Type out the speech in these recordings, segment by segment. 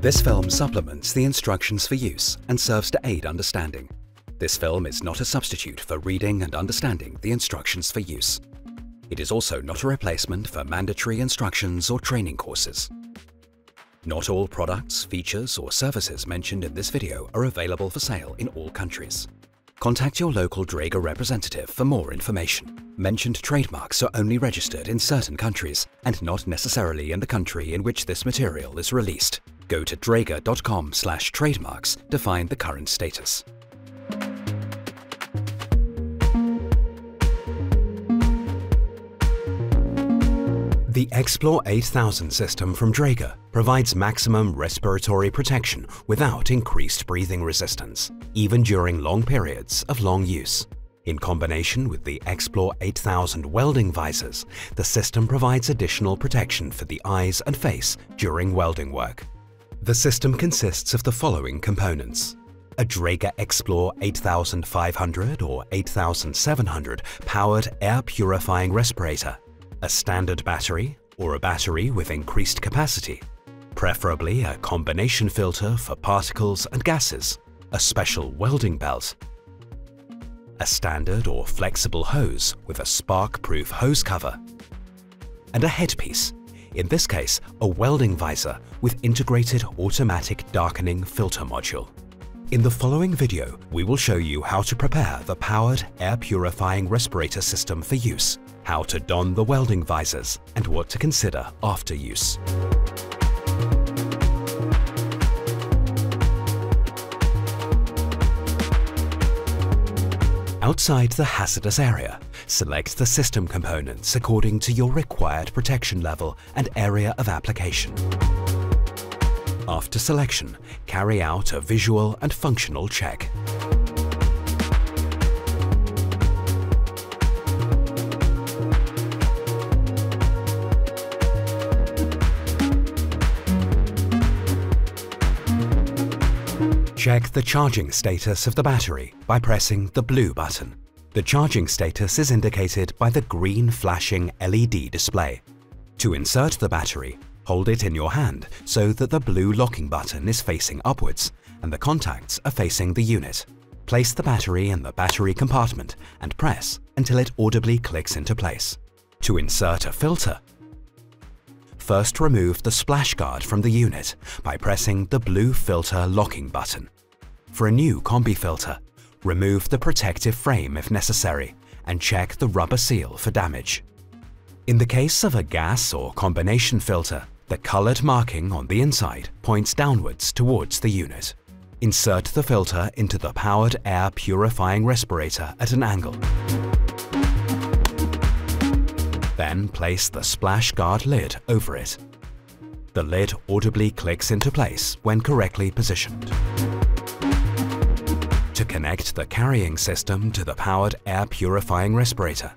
This film supplements the instructions for use and serves to aid understanding. This film is not a substitute for reading and understanding the instructions for use. It is also not a replacement for mandatory instructions or training courses. Not all products, features, or services mentioned in this video are available for sale in all countries. Contact your local Dräger representative for more information. Mentioned trademarks are only registered in certain countries and not necessarily in the country in which this material is released. Go to dräger.com/trademarks to find the current status. The X-plore 8000 system from Dräger provides maximum respiratory protection without increased breathing resistance, even during long periods of long use. In combination with the X-plore 8000 welding visors, the system provides additional protection for the eyes and face during welding work. The system consists of the following components: a Dräger X-plore 8500 or 8700 powered air purifying respirator, a standard battery or a battery with increased capacity, preferably a combination filter for particles and gases, a special welding belt, a standard or flexible hose with a spark-proof hose cover, and a headpiece, in this case a welding visor with integrated automatic darkening filter module. In the following video, we will show you how to prepare the powered air purifying respirator system for use, how to don the welding visors, and what to consider after use. Outside the hazardous area, select the system components according to your required protection level and area of application. After selection, carry out a visual and functional check. Check the charging status of the battery by pressing the blue button. The charging status is indicated by the green flashing LED display. To insert the battery, hold it in your hand so that the blue locking button is facing upwards and the contacts are facing the unit. Place the battery in the battery compartment and press until it audibly clicks into place. To insert a filter, first remove the splash guard from the unit by pressing the blue filter locking button. For a new combi filter, remove the protective frame if necessary and check the rubber seal for damage. In the case of a gas or combination filter, the colored marking on the inside points downwards towards the unit. Insert the filter into the powered air purifying respirator at an angle. Then place the splash guard lid over it. The lid audibly clicks into place when correctly positioned. To connect the carrying system to the powered air purifying respirator,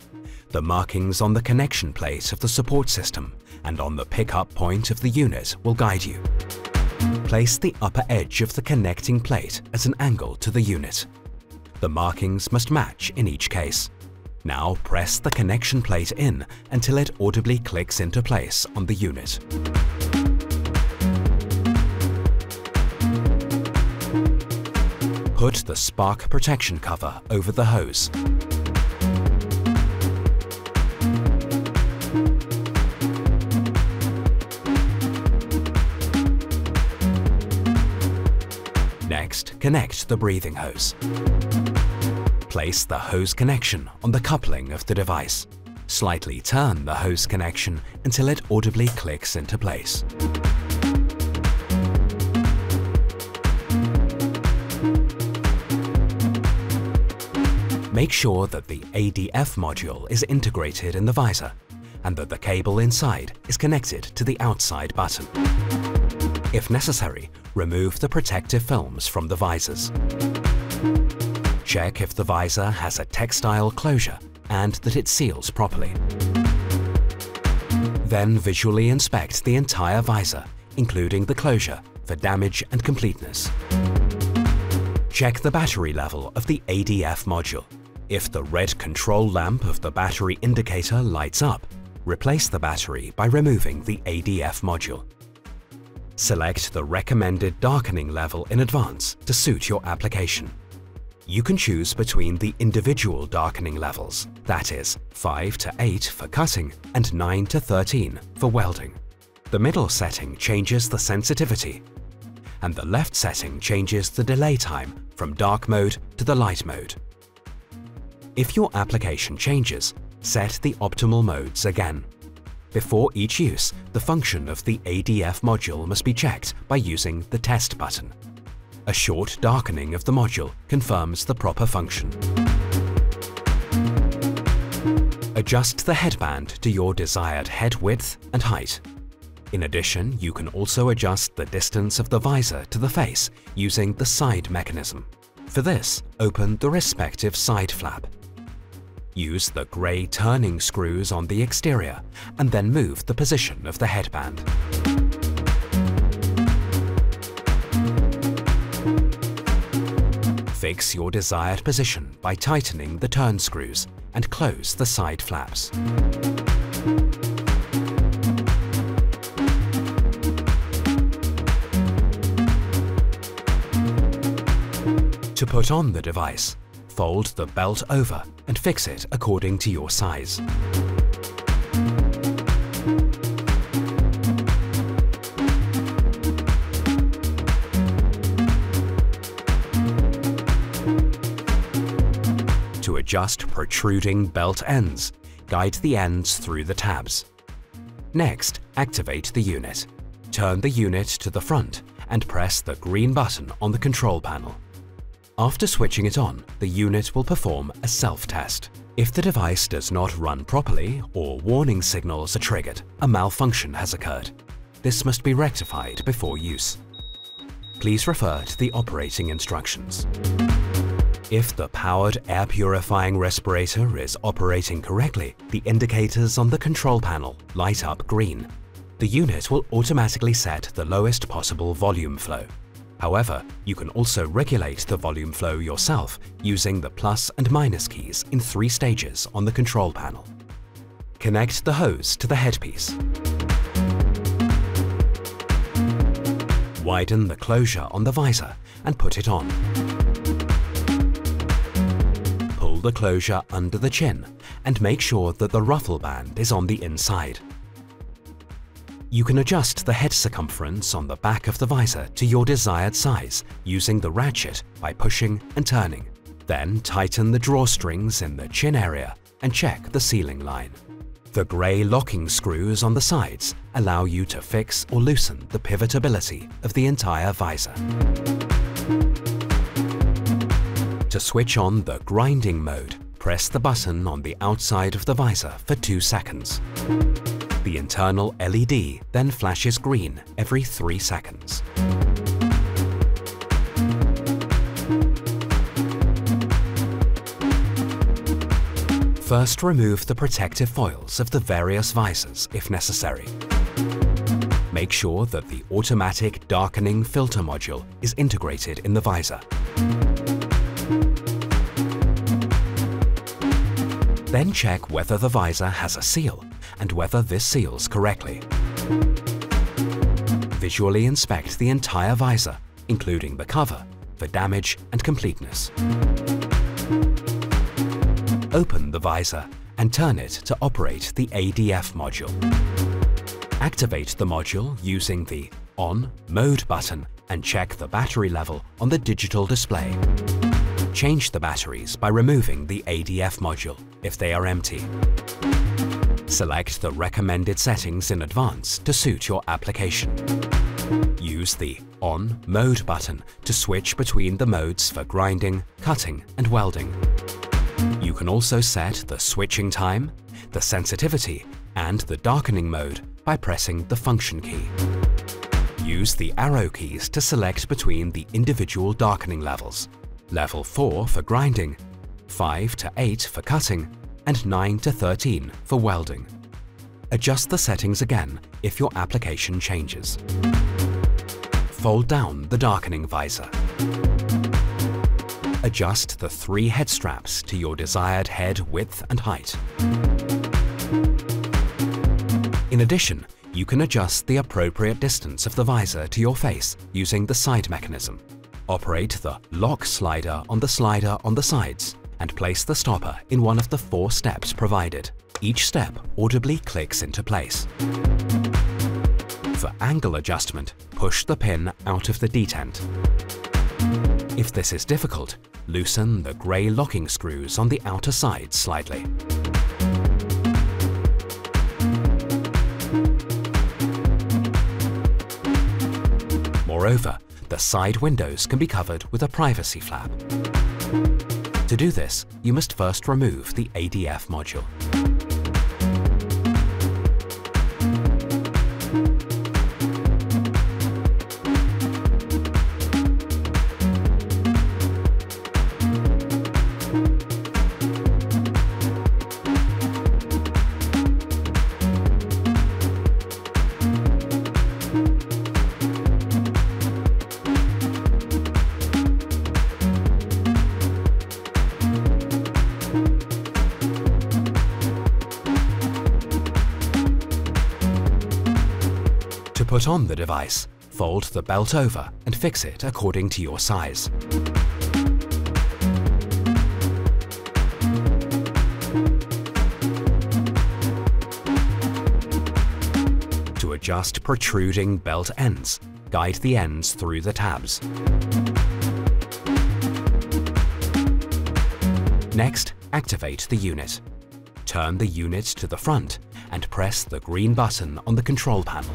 the markings on the connection plate of the support system and on the pickup point of the unit will guide you. Place the upper edge of the connecting plate at an angle to the unit. The markings must match in each case. Now press the connection plate in until it audibly clicks into place on the unit. Put the spark protection cover over the hose. Next, connect the breathing hose. Place the hose connection on the coupling of the device. Slightly turn the hose connection until it audibly clicks into place. Make sure that the ADF module is integrated in the visor and that the cable inside is connected to the outside button. If necessary, remove the protective films from the visors. Check if the visor has a textile closure and that it seals properly. Then visually inspect the entire visor, including the closure, for damage and completeness. Check the battery level of the ADF module. If the red control lamp of the battery indicator lights up, replace the battery by removing the ADF module. Select the recommended darkening level in advance to suit your application. You can choose between the individual darkening levels, that is, 5 to 8 for cutting and 9 to 13 for welding. The middle setting changes the sensitivity, and the left setting changes the delay time from dark mode to the light mode. If your application changes, set the optimal modes again. Before each use, the function of the ADF module must be checked by using the Test button. A short darkening of the module confirms the proper function. Adjust the headband to your desired head width and height. In addition, you can also adjust the distance of the visor to the face using the side mechanism. For this, open the respective side flap. Use the grey turning screws on the exterior and then move the position of the headband. Fix your desired position by tightening the turn screws and close the side flaps. To put on the device, fold the belt over and fix it according to your size. To adjust protruding belt ends, guide the ends through the tabs. Next, activate the unit. Turn the unit to the front and press the green button on the control panel. After switching it on, the unit will perform a self-test. If the device does not run properly or warning signals are triggered, a malfunction has occurred. This must be rectified before use. Please refer to the operating instructions. If the powered air purifying respirator is operating correctly, the indicators on the control panel light up green. The unit will automatically set the lowest possible volume flow. However, you can also regulate the volume flow yourself using the plus and minus keys in 3 stages on the control panel. Connect the hose to the headpiece. Widen the closure on the visor and put it on. Pull the closure under the chin and make sure that the ruffle band is on the inside. You can adjust the head circumference on the back of the visor to your desired size using the ratchet by pushing and turning. Then tighten the drawstrings in the chin area and check the sealing line. The grey locking screws on the sides allow you to fix or loosen the pivotability of the entire visor. To switch on the grinding mode, press the button on the outside of the visor for 2 seconds. The internal LED then flashes green every 3 seconds. First, remove the protective foils of the various visors if necessary. Make sure that the automatic darkening filter module is integrated in the visor. Then check whether the visor has a seal and whether this seals correctly. Visually inspect the entire visor, including the cover, for damage and completeness. Open the visor and turn it to operate the ADF module. Activate the module using the On Mode button and check the battery level on the digital display. Change the batteries by removing the ADF module if they are empty. Select the recommended settings in advance to suit your application. Use the On Mode button to switch between the modes for grinding, cutting, and welding. You can also set the switching time, the sensitivity, and the darkening mode by pressing the function key. Use the arrow keys to select between the individual darkening levels. Level 4 for grinding, 5 to 8 for cutting, and 9 to 13 for welding. Adjust the settings again if your application changes. Fold down the darkening visor. Adjust the 3 head straps to your desired head width and height. In addition, You can adjust the appropriate distance of the visor to your face using the side mechanism. Operate the lock slider on the sides and place the stopper in one of the 4 steps provided. Each step audibly clicks into place. For angle adjustment, push the pin out of the detent. If this is difficult, loosen the grey locking screws on the outer side slightly. Moreover, the side windows can be covered with a privacy flap. To do this, you must first remove the ADF module. To put on the device, fold the belt over and fix it according to your size. To adjust protruding belt ends, guide the ends through the tabs. Next, activate the unit. Turn the unit to the front and press the green button on the control panel.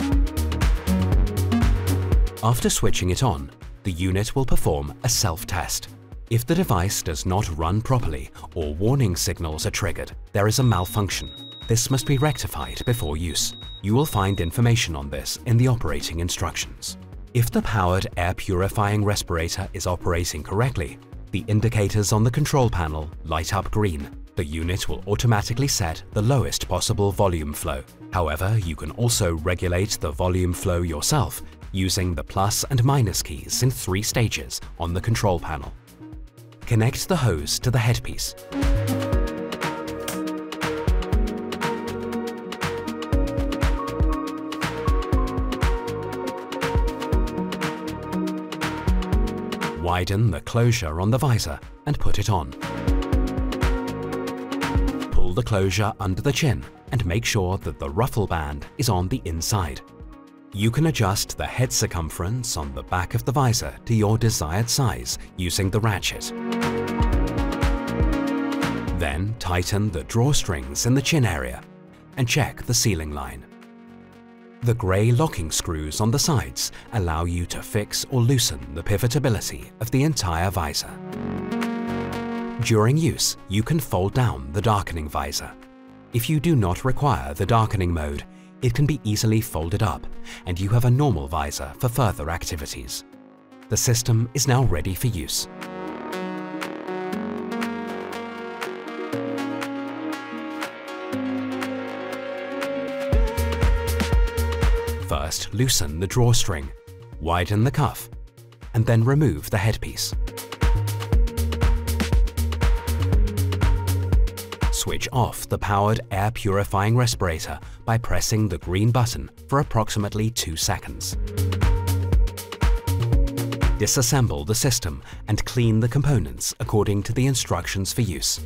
After switching it on, the unit will perform a self-test. If the device does not run properly or warning signals are triggered, there is a malfunction. This must be rectified before use. You will find information on this in the operating instructions. If the powered air purifying respirator is operating correctly, the indicators on the control panel light up green. The unit will automatically set the lowest possible volume flow. However, you can also regulate the volume flow yourself using the plus and minus keys in 3 stages on the control panel. Connect the hose to the headpiece. Widen the closure on the visor and put it on. Pull the closure under the chin and make sure that the ruffle band is on the inside. You can adjust the head circumference on the back of the visor to your desired size using the ratchet. Then tighten the drawstrings in the chin area and check the sealing line. The grey locking screws on the sides allow you to fix or loosen the pivotability of the entire visor. During use, you can fold down the darkening visor. If you do not require the darkening mode, it can be easily folded up, and you have a normal visor for further activities. The system is now ready for use. First, loosen the drawstring, widen the cuff, and then remove the headpiece. Switch off the powered air purifying respirator by pressing the green button for approximately 2 seconds. Disassemble the system and clean the components according to the instructions for use.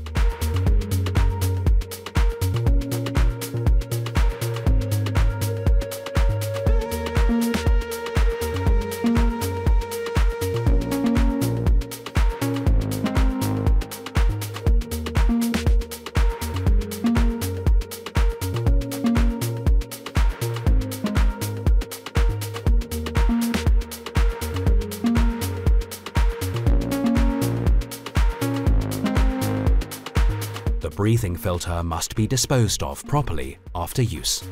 The breathing filter must be disposed of properly after use.